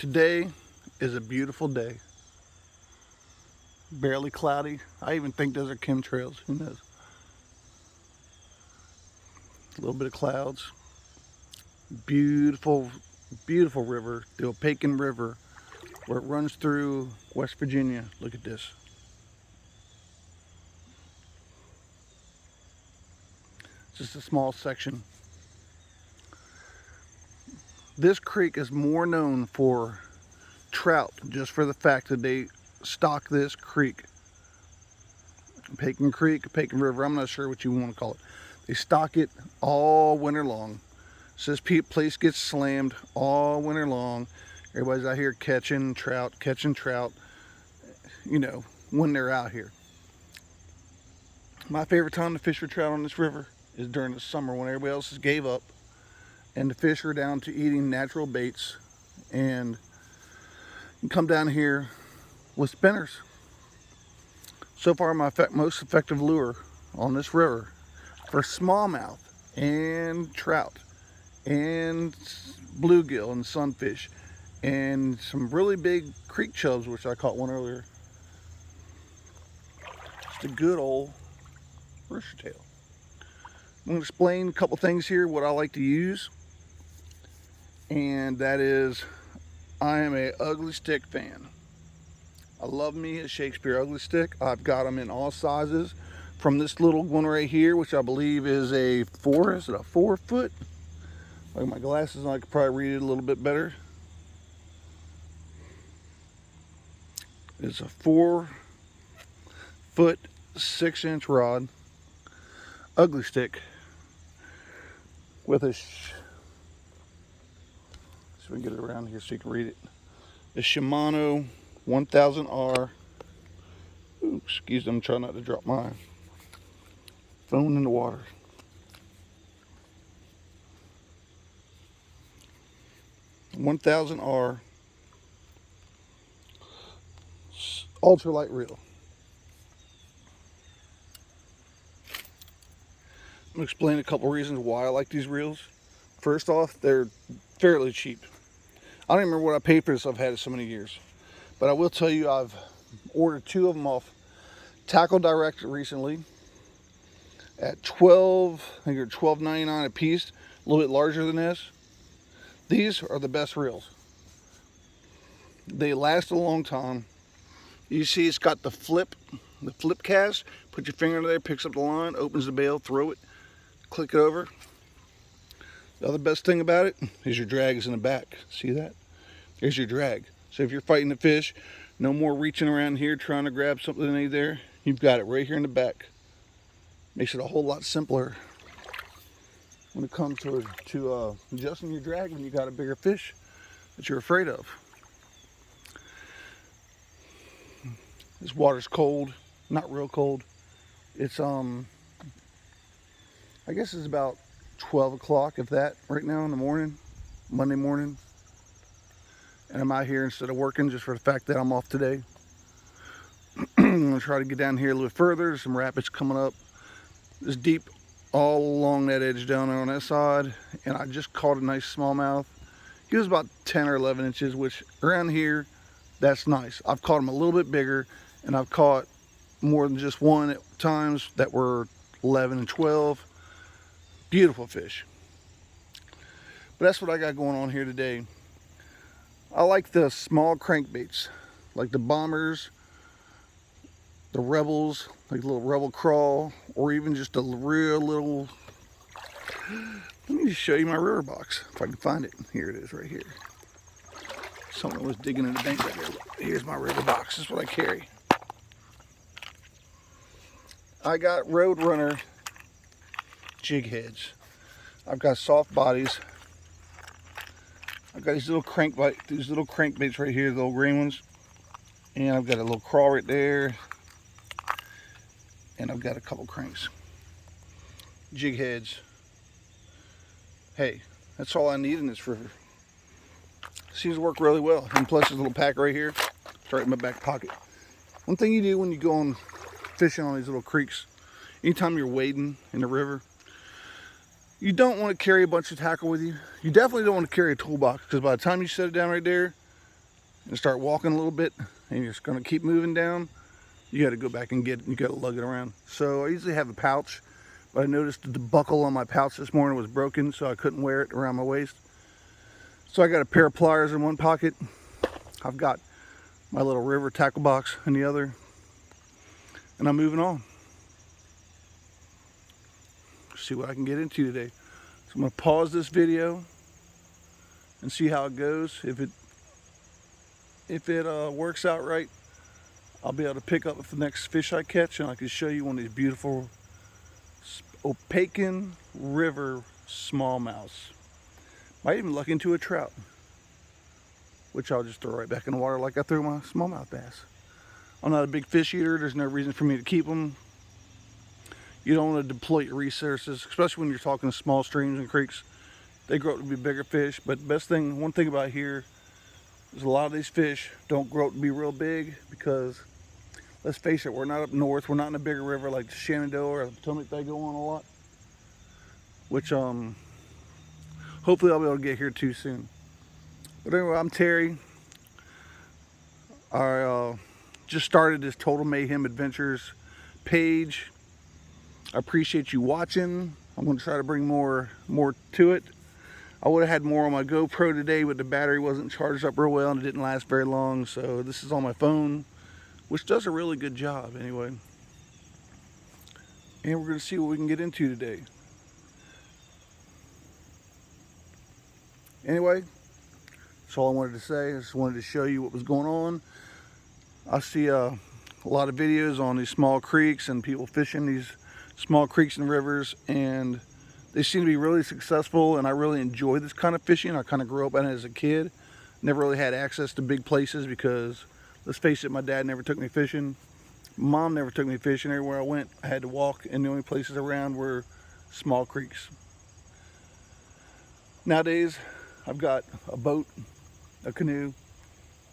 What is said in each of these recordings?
Today is a beautiful day. Barely cloudy. I even think those are chemtrails. Who knows? A little bit of clouds. Beautiful, beautiful river, the Opequon River, where it runs through West Virginia. Look at this. Just a small section. This creek is more known for trout, just for the fact that they stock this creek. Opequon Creek, Opequon River, I'm not sure what you want to call it. They stock it all winter long. So this place gets slammed all winter long. Everybody's out here catching trout, you know, when they're out here. My favorite time to fish for trout on this river is during the summer when everybody else has gave up and the fish are down to eating natural baits, and you come down here with spinners. So far, my most effective lure on this river for smallmouth and trout and bluegill and sunfish and some really big creek chubs, which I caught one earlier. Just a good old rooster tail. I'm going to explain a couple things here, what I like to use, and that is I am a ugly stick fan. I love me a Shakespeare ugly stick. I've got them in all sizes, from this little one right here, which I believe is a 4 foot? Like my glasses, I could probably read it a little bit better. It's a 4 foot 6-inch rod, ugly stick, with a, so we can get it around here so you can read it. The Shimano 1000R. Ooh, excuse me, I'm trying not to drop my phone in the water. $1,000R ultralight reel. I'm going to explain a couple reasons why I like these reels. First off, they're fairly cheap. I don't even remember what I paid for this. I've had it so many years. But I will tell you, I've ordered 2 of them off Tackle Direct recently at I think they're $12.99 a piece, a little bit larger than this. These are the best reels. They last a long time. You see it's got the flip cast. Put your finger in there, picks up the line, opens the bail, throw it, click it over. The other best thing about it is your drag is in the back. See that? There's your drag. So if you're fighting the fish, no more reaching around here trying to grab something that ain't there. You've got it right here in the back. Makes it a whole lot simpler when it comes to adjusting your drag when you got a bigger fish that you're afraid of. This water's cold, not real cold. It's I guess it's about 12 o'clock, if that, right now in the morning, Monday morning. And I'm out here instead of working, just for the fact that I'm off today. I'm gonna try to get down here a little further. There's some rapids coming up. It's deep all along that edge down there on that side. And I just caught a nice smallmouth. He was about 10 or 11 inches, which around here, that's nice. I've caught them a little bit bigger, and I've caught more than just one at times that were 11 and 12. Beautiful fish. But that's what I got going on here today. I like the small crankbaits, like the bombers, the rebels, like the little rebel crawl, or even just a real little. Let me just show you my river box if I can find it. Here it is, right here. Someone was digging in the bank right there. Here's my river box. This is what I carry. I got Roadrunner jig heads. I've got soft bodies. I've got these little crankbaits right here, the little green ones. And I've got a little crawl right there. And I've got a couple cranks. Jig heads. Hey, that's all I need in this river. Seems to work really well. And plus this little pack right here, it's right in my back pocket. One thing you do when you go on fishing on these little creeks, anytime you're wading in the river, you don't want to carry a bunch of tackle with you. You definitely don't want to carry a toolbox, because by the time you set it down right there, and start walking a little bit, and you're just going to keep moving down, you got to go back and get it. You got to lug it around. So I usually have a pouch, but I noticed that the buckle on my pouch this morning was broken, so I couldn't wear it around my waist. So I got a pair of pliers in one pocket. I've got my little river tackle box in the other, and I'm moving on. See what I can get into today. So I'm going to pause this video and see how it goes. If it works out right, I'll be able to pick up the next fish I catch, and I can show you one of these beautiful Opequon River smallmouths. Might even luck into a trout, which I'll just throw right back in the water like I threw my smallmouth bass. I'm not a big fish eater. There's no reason for me to keep them. You don't want to deplete your resources, especially when you're talking small streams and creeks. They grow up to be bigger fish, but one thing about here is a lot of these fish don't grow up to be real big because, let's face it, we're not up north. We're not in a bigger river like the Shenandoah or the Potomac they go on a lot, which hopefully I'll be able to get here too soon. But anyway, I'm Terry. I just started this Total Mayhem Adventures page. I appreciate you watching. I'm going to try to bring more to it. I would have had more on my GoPro today, but the battery wasn't charged up real well and it didn't last very long. So this is on my phone, which does a really good job anyway. And we're going to see what we can get into today. Anyway, that's all I wanted to say. I just wanted to show you what was going on. I see a lot of videos on these small creeks and people fishing these small creeks and rivers, and they seem to be really successful, and I really enjoy this kind of fishing. I kind of grew up in it as a kid. Never really had access to big places because, let's face it, my dad never took me fishing. Mom never took me fishing. Everywhere I went, I had to walk, and the only places around were small creeks. Nowadays, I've got a boat, a canoe,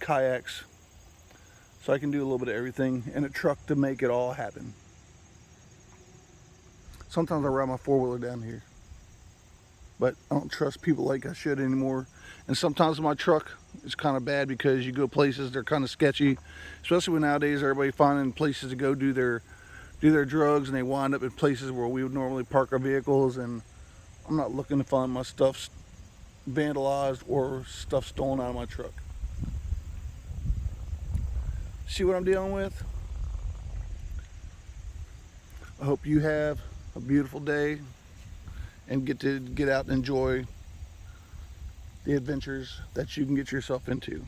kayaks, so I can do a little bit of everything, and a truck to make it all happen. Sometimes I ride my four-wheeler down here, but I don't trust people like I should anymore. And sometimes my truck is kind of bad because you go places they're kind of sketchy, especially when nowadays everybody finding places to go do their drugs, and they wind up in places where we would normally park our vehicles. And I'm not looking to find my stuff vandalized or stuff stolen out of my truck. See what I'm dealing with? I hope you have a beautiful day and get out and enjoy the adventures that you can get yourself into.